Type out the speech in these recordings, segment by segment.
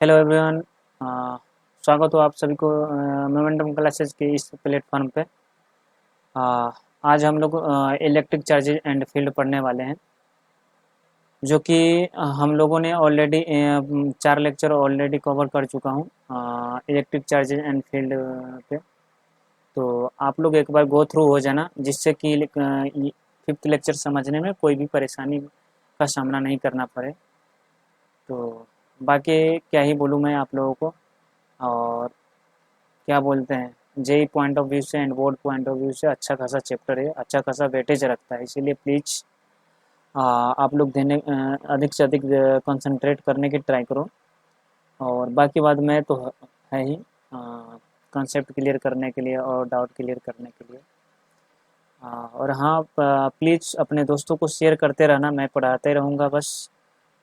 Hello everyone. स्वागत हो आप सभी को मोमेंटम क्लासेस के इस प्लेटफॉर्म पे। आज हम लोग इलेक्ट्रिक चार्जेज एंड फील्ड पढ़ने वाले हैं, जो कि हम लोगों ने ऑलरेडी 4 लेक्चर ऑलरेडी कवर कर चुका हूँ इलेक्ट्रिक चार्जेज एंड फील्ड पे। तो आप लोग एक बार गो थ्रू हो जाना, जिससे कि 5th लेक्चर समझने में कोई भी परेशानी का सामना नहीं करना पड़े। तो बाकी क्या ही बोलूँ मैं आप लोगों को। और क्या बोलते हैं, जेई पॉइंट ऑफ व्यू से and board point of view से अच्छा खासा चैप्टर है, अच्छा खासा वेटेज रखता है। इसीलिए प्लीज़ आप लोग अधिक से अधिक कंसंट्रेट करने की ट्राई करो। और बाकी बात में तो है ही, कॉन्सेप्ट क्लियर करने के लिए और डाउट क्लियर करने के लिए। और हाँ, प्लीज़ अपने दोस्तों को शेयर करते रहना, मैं पढ़ाते रहूँगा बस,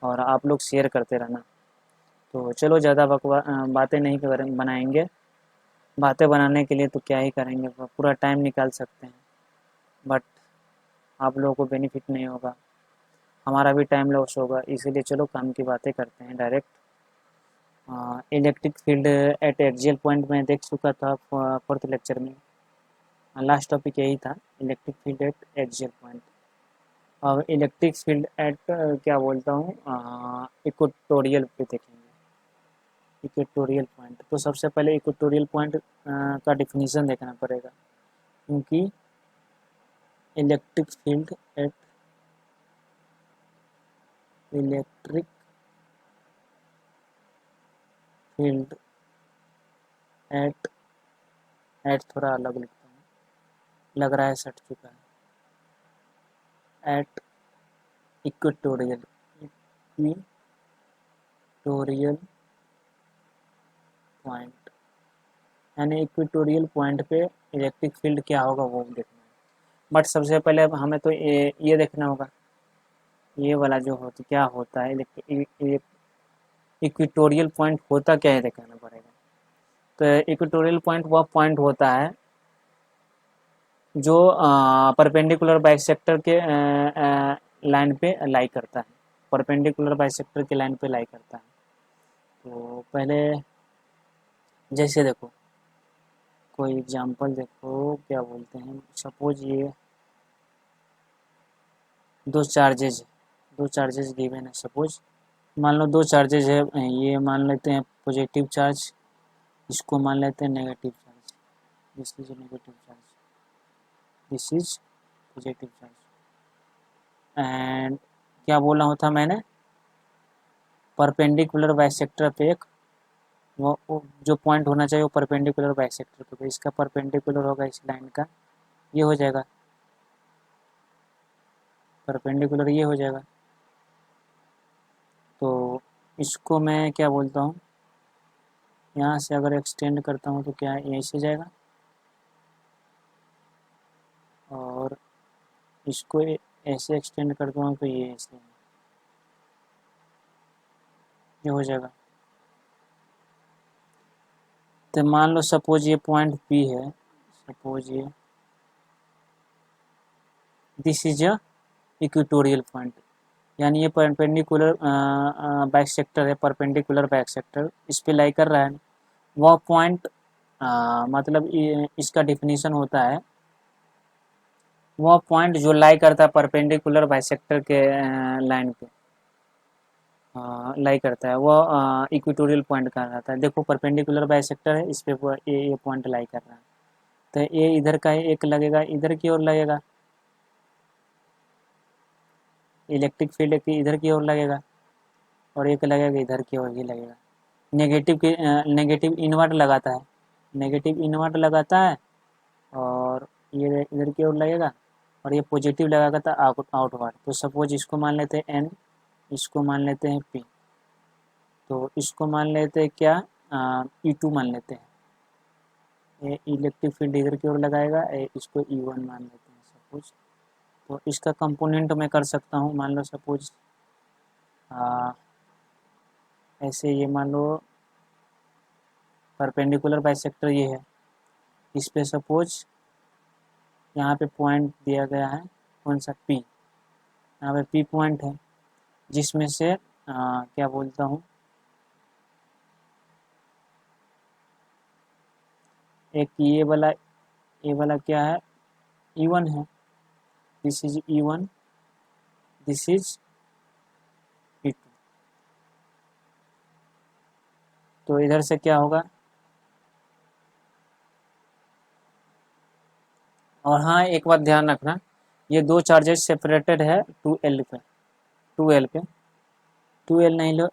और आप लोग शेयर करते रहना। तो चलो, ज़्यादा बातें नहीं बनाएंगे। बातें बनाने के लिए तो क्या ही करेंगे, पूरा टाइम निकाल सकते हैं, बट आप लोगों को बेनिफिट नहीं होगा, हमारा भी टाइम लॉस होगा। इसीलिए चलो काम की बातें करते हैं direct. Electric field eight axial point में देख चुका था 4th लेक्चर में। लास्ट टॉपिक यही था, electric field eight axial point. अब इलेक्ट्रिक फील्ड एट क्या बोलता हूँ, इक्वेटोरियल पे देखेंगे। इक्वेटोरियल पॉइंट, तो सबसे पहले इक्वेटोरियल पॉइंट का डिफिनीशन देखना पड़ेगा, क्योंकि electric field at electric field at at थोड़ा अलग लिखता हूँ, लग रहा है सट चुका है। एट इक्वेटोरियल इक्वेटोरियल पॉइंट, यानी इक्वेटोरियल पॉइंट पे इलेक्ट्रिक फील्ड क्या होगा वो देखना है। बट सबसे पहले अब हमें तो ये देखना होगा, ये वाला जो होता क्या होता है, इक्वेटोरियल पॉइंट होता क्या है दिखाना पड़ेगा। तो इक्वेटोरियल पॉइंट वह पॉइंट होता है जो परपेंडिकुलर बाइसेक्टर के लाइन पे लाई करता है, परपेंडिकुलर बाइसेक्टर के लाइन पे लाई करता है। तो पहले जैसे देखो, कोई एग्जांपल देखो, क्या बोलते हैं, सपोज ये दो चार्जेज गिवन है। सपोज मान लो 2 चार्जेज है, ये मान लेते हैं पॉजिटिव चार्ज, इसको मान लेते हैं negative charge. This is negative charge, this is positive charge. And क्या बोला होता मैंने, परपेंडिकुलर बाइसेक्टर पे एक वो जो पॉइंट होना चाहिए वो परपेंडिकुलर बाइसेक्टर पे, इसका परपेंडिकुलर होगा इस लाइन का, ये हो जाएगा परपेंडिकुलर, ये हो जाएगा। तो इसको मैं क्या बोलता हूँ, यहाँ से अगर एक्सटेंड करता हूँ तो क्या यहीं से जाएगा, और इसको ऐसे एक्सटेंड करता हूँ तो ये ऐसे, ये हो जाएगा। तो मान लो सपोज ये पॉइंट पी है, सपोज ये this is a equatorial point, यानी ये परपेंडिकुलर बाइसेक्टर है, परपेंडिकुलर बाइसेक्टर इस पे लाई कर रहा है। वह पॉइंट मतलब इसका डिफिनीशन होता है, वह पॉइंट जो लाई करता है परपेंडिकुलर बाइसेक्टर के लाइन पे लाई करता है, वह इक्वेटोरियल पॉइंट कहलाता है। देखो परपेंडिकुलर बाइसेक्टर है, इस पे ये पॉइंट लाई कर रहा है, तो ये इधर का एक लगेगा, इधर की ओर लगेगा, इलेक्ट्रिक फील्ड की इधर की ओर लगेगा, और एक लगेगा इधर की ओर ही लगेगा। नेगेटिव इनवर्ट लगाता है, नेगेटिव इनवर्ट लगाता है, और ये इधर की ओर लगेगा, और ये पॉजिटिव लगाता था आउटवर्ड। तो सपोज इसको मान लेते हैं एन, इसको मान लेते हैं पी, तो इसको मान लेते हैं क्या, E2 मान लेते हैं, ये इलेक्ट्रिक फील्ड इधर की ओर लगाएगा, इसको E1 मान लेते हैं सपोज। तो इसका कंपोनेंट मैं कर सकता हूँ, मान लो सपोज ऐसे, ये मान लो परपेंडिकुलर बाइसेक्टर ये है, इस पे सपोज यहाँ पे पॉइंट दिया गया है, कौन सा पी, यहाँ पे पी पॉइंट है, जिसमें से क्या बोलता हूँ, एक ये वाला क्या है, E1 है, this is E1, this is E2। तो इधर से क्या होगा, और हाँ एक बात ध्यान रखना, ये दो चार्जेस सेपरेटेड है 2L पे, 2L पे, 2L नहीं लो,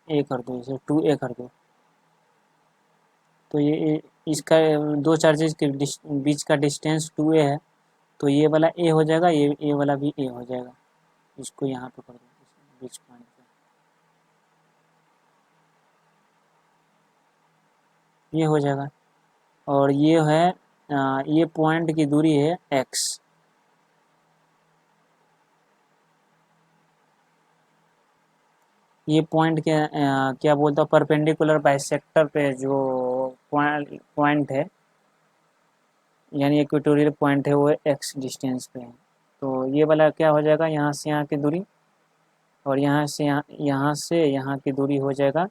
ए कर दो, इसे 2A कर दो। तो ये इसका दो चार्जेस के बीच का डिस्टेंस 2A है, तो ये वाला ए हो जाएगा, ये वाला भी ए हो जाएगा। इसको यहाँ पे कर दो, बीच पॉइंट पे ये हो जाएगा। और ये है ये पॉइंट की दूरी है x। ये पॉइंट के क्या बोलता हूँ, परपेंडिकुलर बाइसेक्टर पे जो पॉइंट है, यानी इक्वेटोरियल पॉइंट है, वो x डिस्टेंस पे है। तो ये वाला क्या हो जाएगा, यहाँ से यहाँ की दूरी, और यहाँ से यहाँ की दूरी हो जाएगा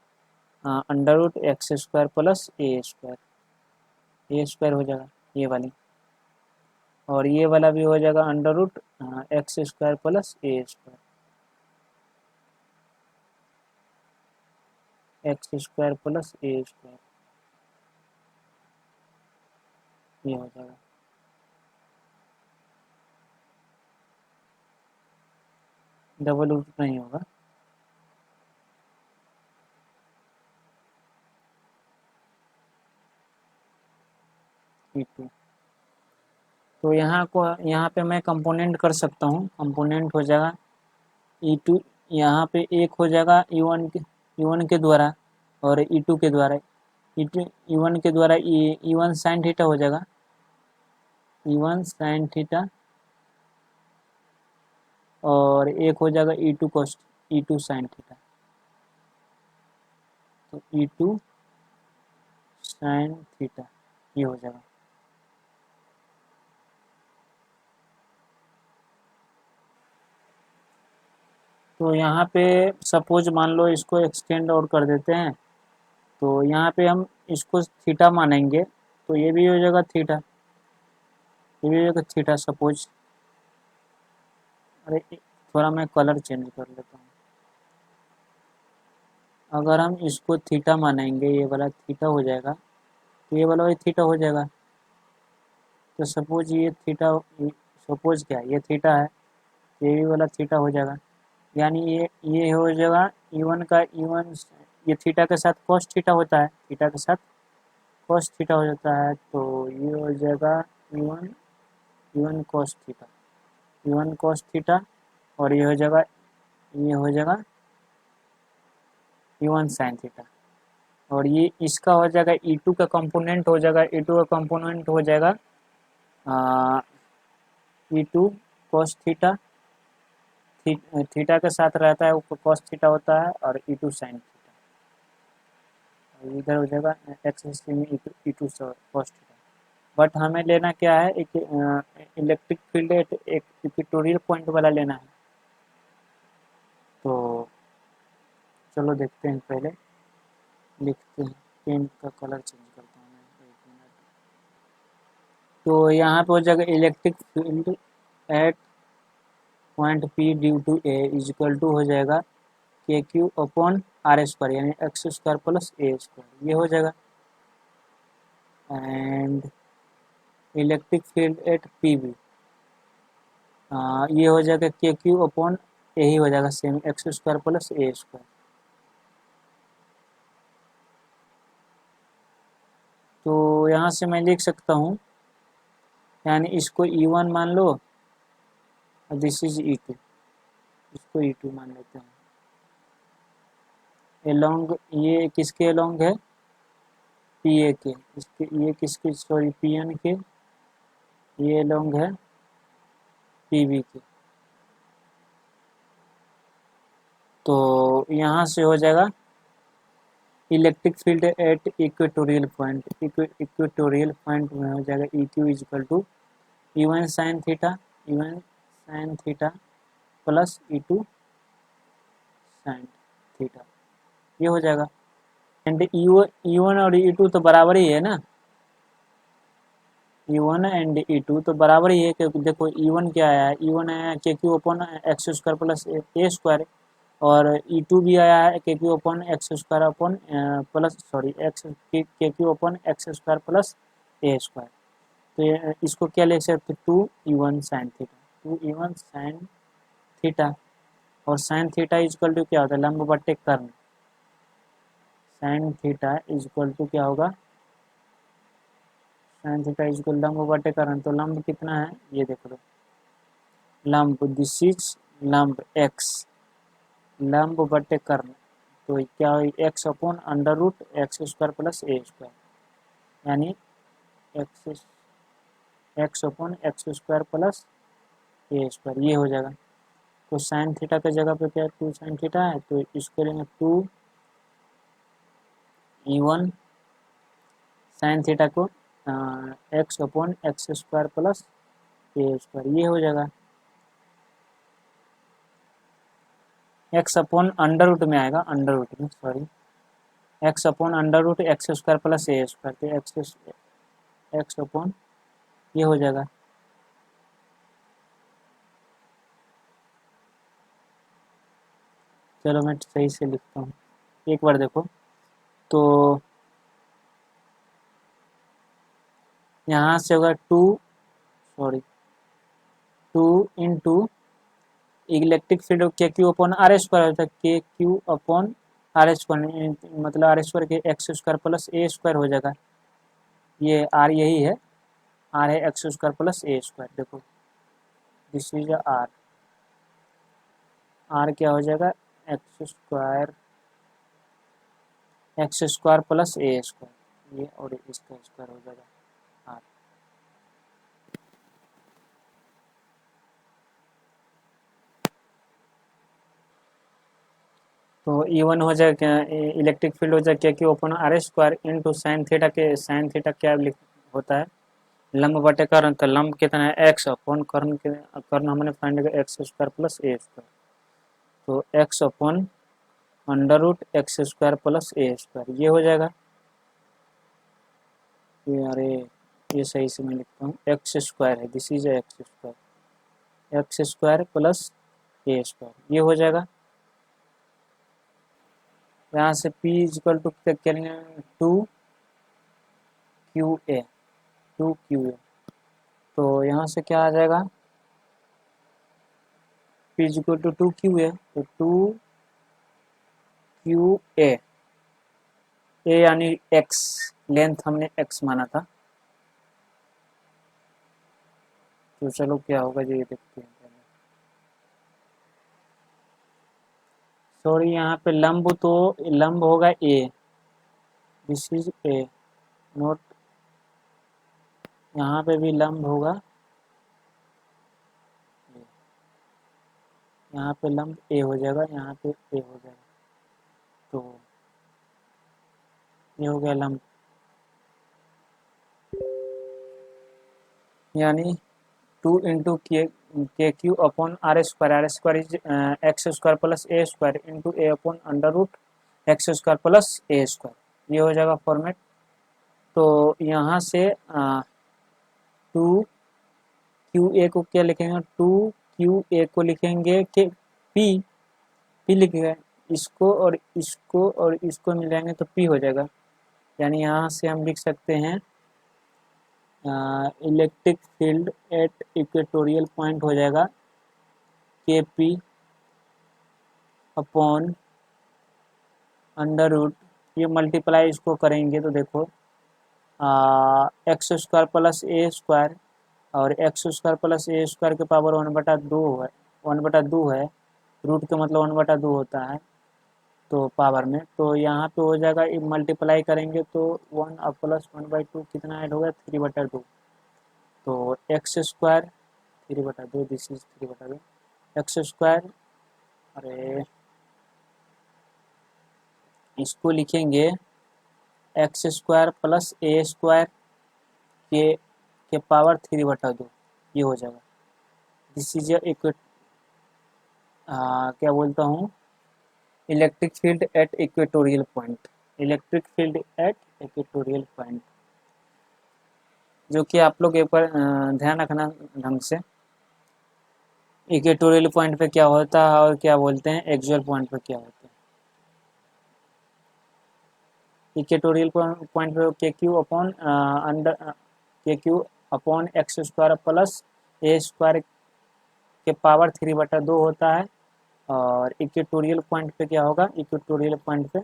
√x² प्लस a² हो जाएगा ये वाली, और ये वाला भी हो जाएगा √x² plus x² plus a², ये हो जाएगा। डबल रूट नहीं होगा, E2। तो यहाँ पे मैं कंपोनेंट कर सकता हूँ, कंपोनेंट हो जाएगा E2, यहाँ पे एक हो जाएगा E1 के द्वारा, और E2 के द्वारा, E1 के द्वारा E1 साइन थीटा हो जाएगा, E1 साइन थीटा, और एक हो जाएगा E2 साइन थीटा, तो E2 साइन थीटा ये हो जाएगा। तो यहाँ पे सपोज मान लो इसको एक्सटेंड और कर देते हैं, तो यहाँ पे हम इसको थीटा मानेंगे, तो ये भी हो जाएगा थीटा, ये भी हो जाएगा थीटा सपोज। अरे थोड़ा मैं कलर चेंज कर लेता हूँ। अगर हम इसको थीटा मानेंगे, ये वाला थीटा हो जाएगा, तो ये वाला भी थीटा हो जाएगा। तो सपोज ये थीटा, सपोज क्या ये थीटा है, ये भी वाला थीटा हो जाएगा, यानी ये हो जाएगा E1 ये थीटा के साथ cos थीटा होता है, थीटा के साथ cos थीटा हो जाता है, तो ये हो जाएगा E1 cos theta, E1 cos theta, और ये हो जाएगा E1 साइन थीटा, और ये इसका हो जाएगा E2 का कंपोनेंट हो जाएगा, E2 का कंपोनेंट हो जाएगा E2 cos थीटा, थीटा के साथ रहता है वो cos थीटा होता है, और E2 साइन थीटा, इधर हो जाएगा एक्स में E2 cos थीटा। बट हमें लेना क्या है, एक इलेक्ट्रिक फील्ड एक इक्वेटोरियल पॉइंट वाला लेना है। तो चलो देखते हैं, पहले लिखते हैं, पेन का कलर चेंज करता हूँ मैं, 1 मिनट। तो यहाँ पे हो जाएगा electric field at point P due to A equal to हो जाएगा KQ/R², यानी x² प्लस a², ये हो जाएगा। And electric field eight PB, ये हो जाएगा KQ/ यही हो जाएगा सेम, x² प्लस a²। तो यहाँ से मैं लिख सकता हूँ, यानी इसको E1 मान लो, और दिस इज E2, इसको E2 मान लेते हैं। एलोंग ये किसके एलोंग है, PA के, इसके ये किसके, सॉरी PN के, ये एलोंग है PB के। तो यहाँ से हो जाएगा electric field at equatorial point, equatorial point में हो जाएगा EQ equal to E1 sine theta, E1 sine theta plus E2 sine theta, ये हो जाएगा। एंड E1 और E2 तो बराबर ही है ना, E1 एंड E2 तो बराबर ही है, क्योंकि देखो E1 क्या आया है, E1 आया है k q upon x square plus ए स्क्वायर, और E2 भी आया है k q upon x square upon plus sorry x k q upon x square plus ए स्क्वायर। तो इसको क्या लिख सकते, 2E1 sine theta, 2E1 sine theta, और साइन थीटा इजक्वल टू क्या होता है, लंब बट्टे कर्ण, साइन थीटा इजक्वल टू क्या होगा, साइन थीटा इजक्वल लंब बटे कर्ण, तो लंब कितना है ये देख लो, लंब दिस इज लंब एक्स, लंब बटे कर्ण, तो क्या हो, x upon under root x square plus ए स्क्वायर, यानी x x upon x square plus ए स्क्वायर, ये हो जाएगा। तो साइन थीटा की जगह पे क्या है, 2 साइन थीटा है, तो इसको लेंगे 2E1 साइन थीटा को x upon x square plus ए स्क्वायर, ये हो जाएगा। एक्स अपॉन अंडर रूट में आएगा, अंडर रूट में sorry, x upon under root x square plus ए स्क्वायर, तो एक्स अपॉन ये हो जाएगा। चलो मैं सही से लिखता हूँ, एक बार देखो, तो यहाँ से होगा 2 इलेक्ट्रिक फील्ड के क्यू अपॉन आर स्क्वायर होता है, k Q upon R square, मतलब आर स्क्वायर के एक्स स्क्वायर प्लस ए स्क्वायर हो जाएगा, ये आर यही है, आर है एक्स स्क्वायर प्लस ए स्क्वायर, देखो दिस इज आर, आर क्या हो जाएगा, एक्स स्क्वायर प्लस ए स्क्वायर, ये और इसका स्क्वायर हो जाएगा आर। तो E1 हो जाएगा क्या, इलेक्ट्रिक फील्ड हो जाएगा क्या कि open R square into sine theta के, साइन थीटा क्या होता है, लंब बटे कर्ण, तो लंब कितना है एक्स अपॉन कर्ण के, कर्ण हमने फाइंड किया एक्स स्क्वायर प्लस ए स्क्वायर, तो x upon under root x square plus ए स्क्वायर, ये हो जाएगा। अरे ये सही से मैं लिखता हूँ, एक्स स्क्वायर है, this is X square plus A square, ये हो जाएगा। यहाँ से P इजकल टू क्या लेंगे, 2QA, 2QA, तो यहाँ से क्या आ जाएगा, P इजकल टू 2QA, तो 2QA, ए यानी x, लेंथ हमने x माना था, तो चलो क्या होगा ये देखते हैं। सॉरी यहाँ पे लंब, तो लंब होगा a, this is a, note, यहाँ पे भी लंब होगा, यहाँ पे लंब a हो जाएगा, यहाँ पे a हो जाएगा, तो ये हो गया लंब, यानी 2 into K Q upon R square is X square plus A square into A upon under root x square plus A square, ये हो जाएगा फॉर्मेट। तो यहाँ से 2QA को क्या लिखेंगे, 2QA को लिखेंगे कि P लिखेगा, इसको और इसको और इसको मिलाएंगे तो P हो जाएगा, यानी यहाँ से हम लिख सकते हैं electric field at equatorial point हो जाएगा KP अपॉन अंडर रूट, ये मल्टीप्लाई इसको करेंगे तो देखो एक्स स्क्वायर प्लस ए स्क्वायर, और एक्स स्क्वायर प्लस ए स्क्वायर के पावर 1/2 है, 1/2 है, रूट का मतलब 1/2 होता है, तो पावर में, तो यहाँ पे हो जाएगा, मल्टीप्लाई करेंगे तो 1 अब प्लस 1/2 कितना ऐड होगा, 3/2, तो x square 3/2, this is 3/2 x square, अरे इसको लिखेंगे एक्स स्क्वायर प्लस ए स्क्वायर के पावर 3/2, ये हो जाएगा। दिस इज एक क्या बोलता हूँ, electric field at equatorial point, electric field at equatorial point. जो कि आप लोग एक बार ध्यान रखना ढंग से। इक्वेटोरियल पॉइंट पे क्या होता है और क्या बोलते हैं एक्चुअल पॉइंट पे क्या होता है। इक्वेटोरियल पॉइंट पे k Q upon under k Q upon x square plus ए स्क्वायर के पावर 3/2 होता है। और इक्वेटोरियल पॉइंट पे क्या होगा, इक्वेटोरियल पॉइंट पे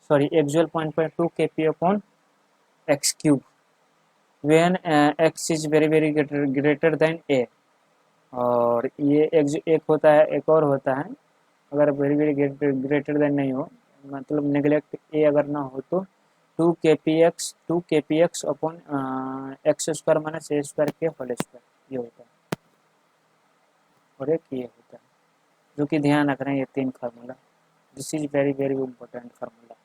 सॉरी एक्चुअल पॉइंट पे 2 kp upon x cube when x is very very greater than a. और ये एक होता है, एक और होता है अगर वेरी वेरी ग्रेटर देन नहीं हो, मतलब नेग्लेक्ट ए अगर ना हो तो 2 kpx upon x square minus a square के होल स्क्वायर ये होता है। और एक ये होता है जो कि ध्यान रख रहे हैं, ये 3 formula. This is very very important formula.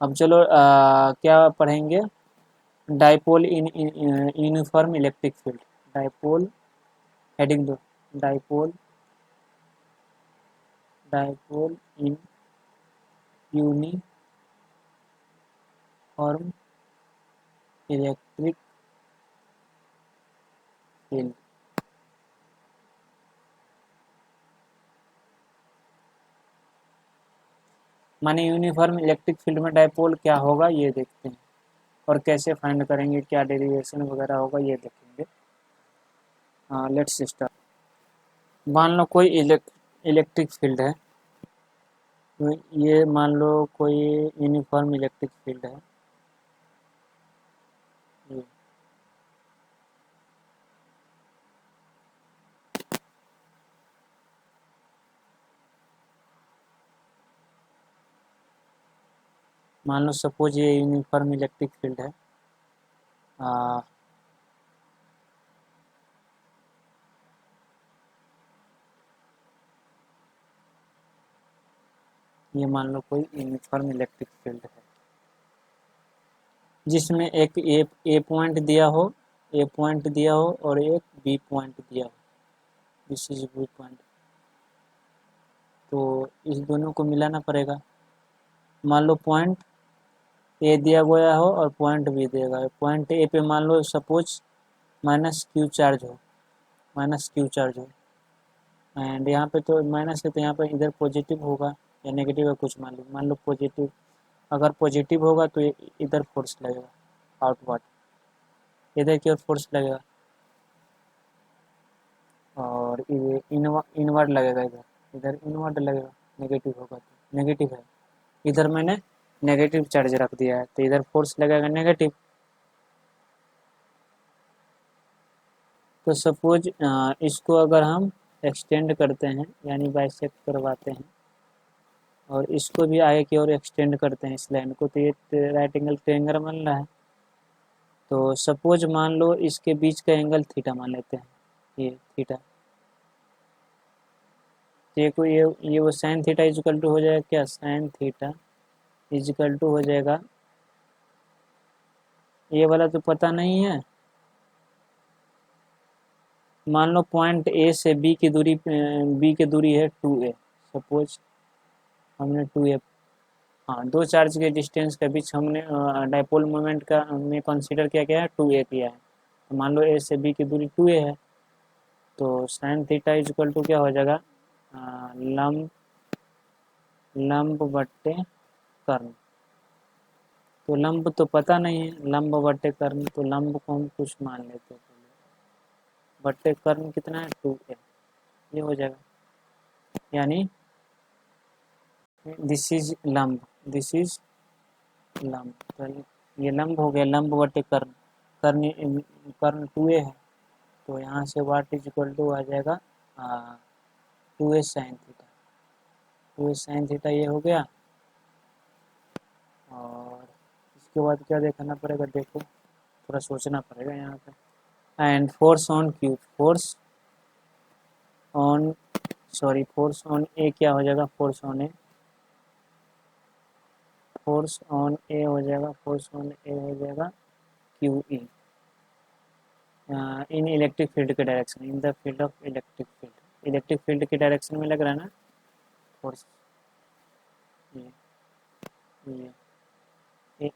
अब चलो क्या पढ़ेंगे, dipole in uniform electric field. Dipole heading दो, dipole dipole in uniform electric field. माने यूनिफॉर्म इलेक्ट्रिक फील्ड में डाइपोल क्या होगा ये देखते हैं, और कैसे फाइंड करेंगे, क्या डेरिवेशन वगैरह होगा ये देखेंगे। Let's start. मान लो कोई इलेक्ट्रिक फील्ड है, तो ये मान लो कोई यूनिफॉर्म इलेक्ट्रिक फील्ड है ये। मान लो सपोज ये यूनिफॉर्म इलेक्ट्रिक फील्ड है। आ, ये मान लो कोई यूनिफॉर्म इलेक्ट्रिक फील्ड है जिसमें एक ए पॉइंट दिया हो, ए पॉइंट दिया हो और एक बी पॉइंट दिया हो। This is B point. तो इस दोनों को मिलाना पड़ेगा। मान लो पॉइंट ए दिया गया हो और पॉइंट बी दिया गया हो। पॉइंट ए पे मान लो सपोज माइनस क्यू चार्ज हो, माइनस क्यू चार्ज हो, एंड यहाँ पे तो माइनस है तो यहाँ पे इधर पॉजिटिव होगा या नेगेटिव है कुछ मान लो पॉजिटिव। अगर पॉजिटिव होगा तो इधर फोर्स लगेगा आउटवर्ड, इधर की ओर फोर्स लगेगा, और ये इनवर्ड लगेगा इधर, इधर इनवर्ड लगेगा। नेगेटिव होगा तो नेगेटिव है, इधर मैंने नेगेटिव चार्ज रख दिया है तो इधर फोर्स लगेगा नेगेटिव। तो सपोज इसको अगर हम एक्सटेंड करते हैं यानी बाइसेक्ट करवाते हैं और इसको भी आगे की ओर एक्सटेंड करते हैं इस लाइन को, तो ये राइट एंगल ट्रायंगल बन रहा है। तो सपोज मान लो इसके बीच का एंगल थीटा मान लेते हैं, ये थीटा। तो ये वो साइन थीटा इजिकल टू हो जाएगा क्या, साइन थीटा इजिकल टू हो जाएगा, ये वाला तो पता नहीं है। मान लो पॉइंट ए से बी की दूरी, बी की दूरी है 2a। सपोज हमने 2a, हाँ दो चार्ज के डिस्टेंस के बीच हमने डाइपोल मोमेंट का हमने कंसीडर किया क्या है 2a किया है। तो मान लो ए से बी की दूरी 2a है, तो साइन थीटा इजिकल टू क्या हो जाएगा, लंब लंब बट्टे कर्ण। तो लंब तो पता नहीं है, लंब बट्टे कर्ण, तो लंब को हम कुछ मान लेते हैं, बट्टे कर्ण कितना है 2a, ये हो जाएगा। यानी दिस इज लंब, दिस इज लंब, तो ये लंब हो गया, लंब बटे कर्ण, कर्ण कर्ण 2a है, तो यहाँ से वाट इज इक्वल टू आ जाएगा 2a sine theta. 2a sign theta ये हो गया। और इसके बाद क्या देखना पड़ेगा, देखो थोड़ा सोचना पड़ेगा यहाँ पे। And force on q, force on sorry force on a क्या हो जाएगा, force on a, force on a हो जाएगा, फोर्स ऑन ए हो जाएगा q E in electric field के direction, in the field of electric field, electric field के direction में लग रहा है ना फोर्स। ये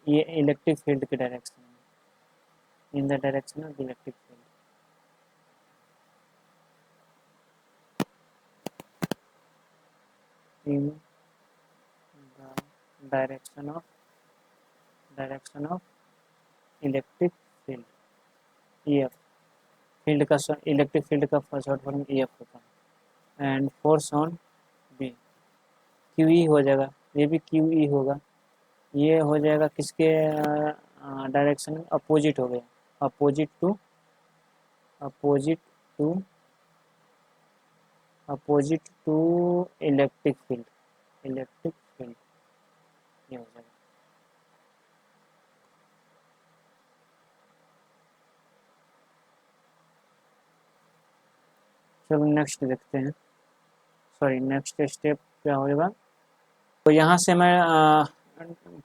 ये इलेक्ट्रिक फील्ड के डायरेक्शन में, in the direction of electric field. In the direction of electric field, EF. Field का इलेक्ट्रिक फील्ड का शॉर्ट फॉर्म ईएफ होता है। And force on B, Q E हो जाएगा, ये भी क्यू ई होगा। ये हो जाएगा किसके डायरेक्शन में, अपोजिट हो गया, opposite to opposite to opposite to electric field, electric field ये हो जाएगा। चलो नेक्स्ट देखते हैं, सॉरी नेक्स्ट स्टेप क्या होगा। तो यहाँ से मैं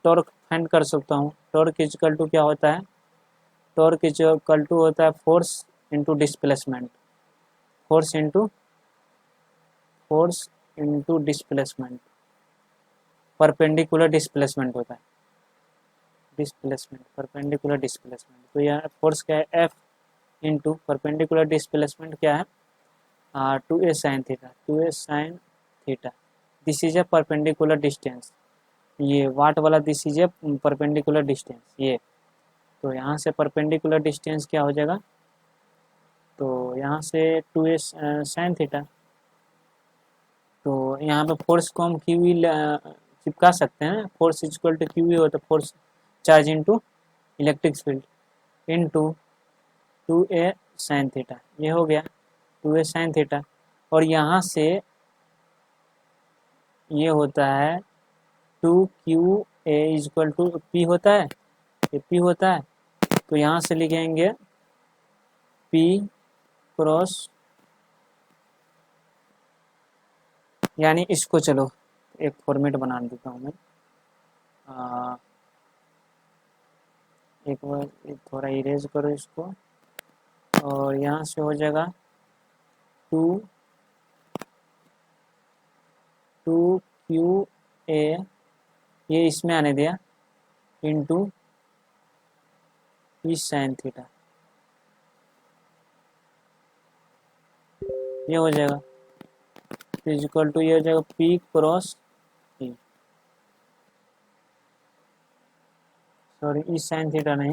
टॉर्क फाइंड कर सकता हूँ। टॉर्क इक्वल टू क्या होता है, टॉर्क इक्वल टू होता है force into displacement, force into displacement, perpendicular displacement होता है, डिस्प्लेसमेंट परपेंडिकुलर डिस्प्लेसमेंट। तो यह फोर्स क्या है, एफ इनटू परपेंडिकुलर डिस्प्लेसमेंट क्या है, 2a sin theta, 2a sin theta. This is A perpendicular distance, ये वाट वाला this is A perpendicular distance ये। तो यहाँ से परपेंडिकुलर डिस्टेंस क्या हो जाएगा, तो यहाँ से 2a sin थीटा। तो यहाँ पे फोर्स को हम क्यू चिपका सकते हैं, फोर्स इक्वल टू क्यू होता है force charge into electric field into 2a sin theta, ये हो गया 2a sin थीटा। और यहाँ से ये होता है 2qa इक्वल टू पी होता है, ये पी होता है। तो यहाँ से लिखेंगे पी क्रॉस, यानी इसको चलो एक फॉर्मेट बना देता हूँ मैं, एक बार थोड़ा इरेज करो इसको, और यहाँ से हो जाएगा टू क्यू ए, ये इसमें आने दिया, इंटू पी साइन थीटा, ये हो जाएगा इक्वल टू, ये हो जाएगा पी क्रॉस ई, सॉरी ई साइन थीटा नहीं,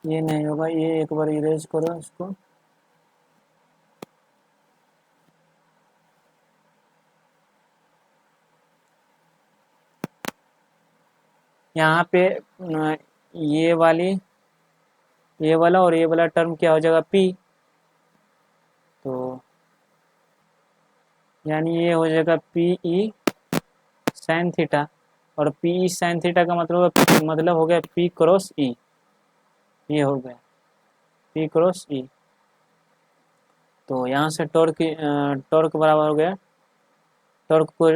ये नहीं होगा, ये एक बार इरेज करो इसको। यहाँ पे ये वाला और ये वाला टर्म क्या हो जाएगा, पी। तो यानी ये हो जाएगा पी ई साइन थीटा, और पी ई साइन थीटा का मतलब हो गया पी क्रॉस ई, ये हो गया पी क्रॉस ई। तो यहाँ से टॉर्क बराबर हो गया, टॉर्क को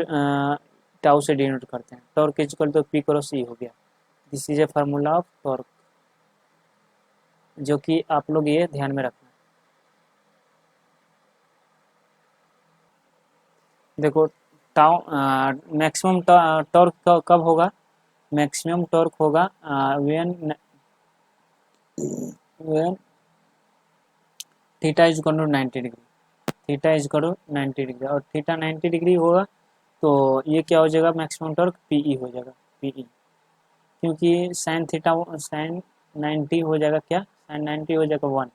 टाउ से डिनोट करते हैं, टॉर्क इक्वल तो पी क्रॉस ई हो गया। This is a formula of torque, जो कि आप लोग ये ध्यान में रखना। देखो टाउ मैक्सिमम टॉर्क कब होगा, मैक्सिमम टॉर्क होगा when theta is equal to 90 degree, theta is equal to 90 degree, और थीटा 90 डिग्री होगा तो ये क्या हो जाएगा, मैक्सिमम टॉर्क पीई हो जाएगा, पीई, क्योंकि साइन थीटा साइन 90 हो जाएगा, क्या साइन 90 हो जाएगा 1,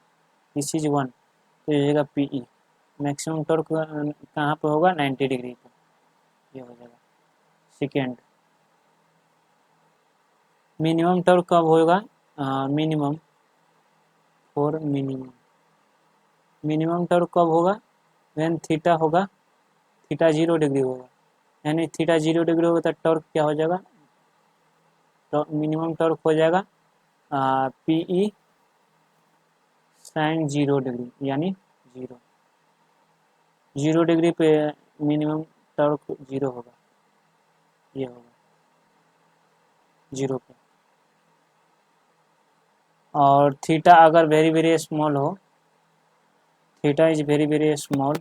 दिस इज 1, तो ये हो जाएगा पीई। मैक्सिमम टॉर्क कहाँ पे होगा, 90 डिग्री पे, ये हो जाएगा। सेकेंड, मिनिमम टॉर्क कब होगा, मिनिमम फॉर मिनिमम टॉर्क कब होगा, व्हेन थीटा होगा, थीटा 0 डिग्री होगा, यानी थीटा 0 डिग्री होगा तो टॉर्क क्या हो जाएगा, तो मिनिमम टॉर्क हो जाएगा पी ई साइन 0 डिग्री, यानी 0 डिग्री पे मिनिमम टॉर्क 0 होगा, ये होगा 0 पे। और थीटा अगर वेरी वेरी स्मॉल हो, theta is very very small,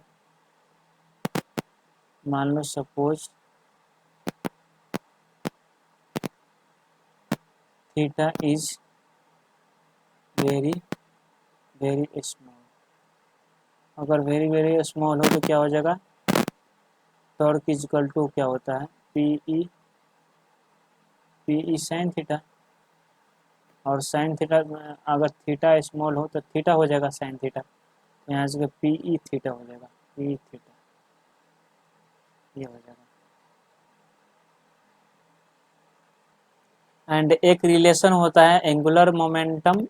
मान लो suppose theta is very very small, अगर वेरी वेरी स्मॉल हो तो क्या हो जाएगा, टॉर्क इज इक्वल टू क्या होता है, पी ई साइन थीटा, और साइन थीटा अगर थीटा स्मॉल हो तो थीटा हो जाएगा साइन थीटा, तो यहाँ से पी ई थीटा हो जाएगा, पी थीटा ये हो जाएगा। एंड एक रिलेशन होता है angular momentum,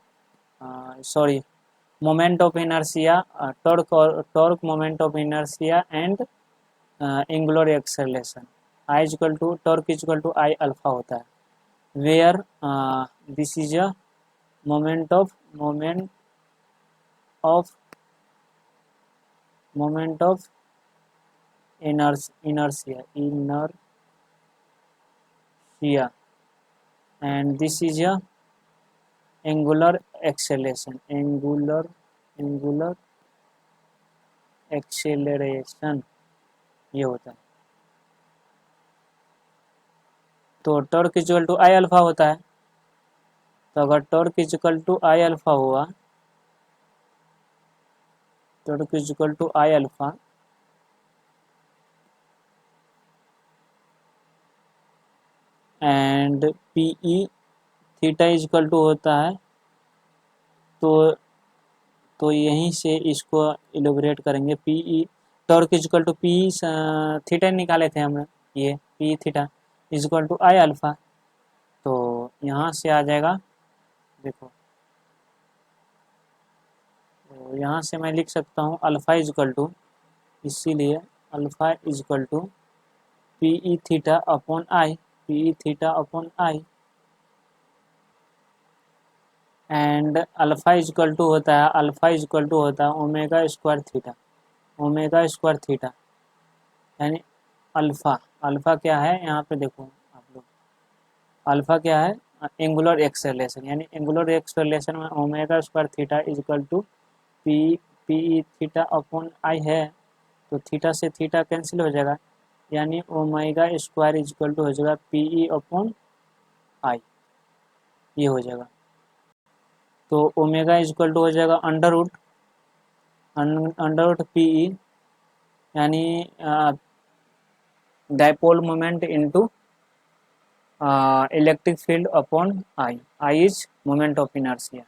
sorry moment of inertia, torque moment of inertia and angular acceleration, I equal to torque equal to I alpha होता है, where this is a moment of of moment of inertia and this is a angular acceleration ये होता है। तो torque equal to I alpha होता है, तो अगर torque equal to I alpha हुआ, torque equal to I alpha and p E theta equal to होता है, तो यहीं से इसको इलोबरेट करेंगे, p E torque equal to p theta निकाले थे हमने, ये p theta equal to I alpha, तो यहाँ से आ जाएगा, देखो तो यहाँ से मैं लिख सकता हूँ अल्फा इक्वल टू, इसीलिए alpha equal to P E theta upon I, P E theta upon I, and alpha equal to होता है, अल्फा इक्वल टू होता है omega square theta, omega square theta, यानी अल्फा, अल्फा क्या है यहाँ पे देखो आप लोग, अल्फा क्या है, एंगुलर एक्सेलरेशन, यानी एंगुलर एक्सेलरेशन में omega square theta equal to P P E theta upon I है, तो थीटा से थीटा कैंसिल हो जाएगा, यानी ओमेगा स्क्वायर इक्वल टू हो जाएगा पी ई अपॉन आई, ये हो जाएगा। तो ओमेगा इक्वल टू हो जाएगा अंडर रूट पी ई, यानी dipole moment into electric field upon I, I is moment of inertia,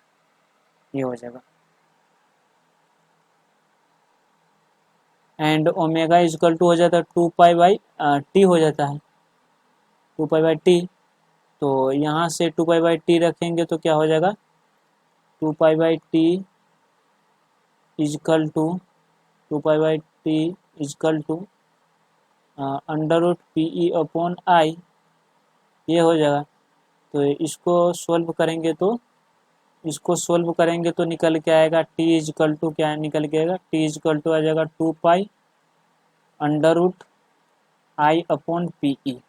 ये हो जाएगा। एंड ओमेगा इक्वल टू हो जाता है 2 पाई बाई टी हो जाता है, 2 पाई बाई टी, तो यहाँ से 2 पाई बाई टी रखेंगे तो क्या हो जाएगा, 2 pi by T equal to 2 pi by T equal to under root P E upon I, ये हो जाएगा। तो इसको सोल्व करेंगे तो निकल के आएगा टी इजकल टू, क्या निकल के आएगा, टी इजकल टू आ जाएगा 2 pi under root I upon P E,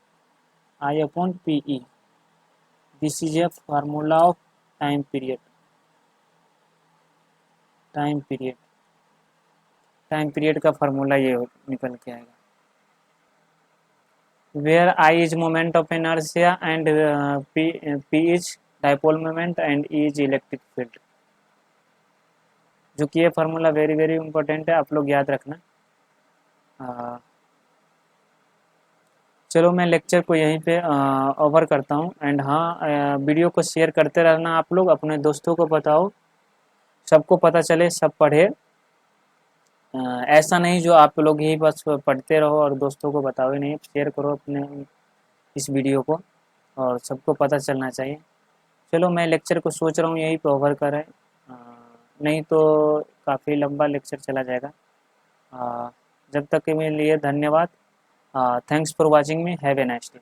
I upon P E, this is a formula of time period, time period का फार्मूला ये निकल के आएगा, where I is moment of inertia and P is dipole moment and E is electric field, जो कि ये formula very very important है, आप लोग याद रखना। चलो मैं लेक्चर को यहीं पे ओवर करता हूँ, एंड हाँ वीडियो को शेयर करते रहना, आप लोग अपने दोस्तों को बताओ, सबको पता चले, सब पढ़े, ऐसा नहीं जो आप लोग ही बस पढ़ते रहो और दोस्तों को बताओ ही नहीं, शेयर करो अपने इस वीडियो को, और सबको पता चलना चाहिए। चलो मैं लेक्चर को सोच रहा हूँ यहीं पे ओवर करें, नहीं तो काफ़ी लंबा लेक्चर चला जाएगा। जब तक के मेरे लिए धन्यवाद, thanks for watching me, have a nice day.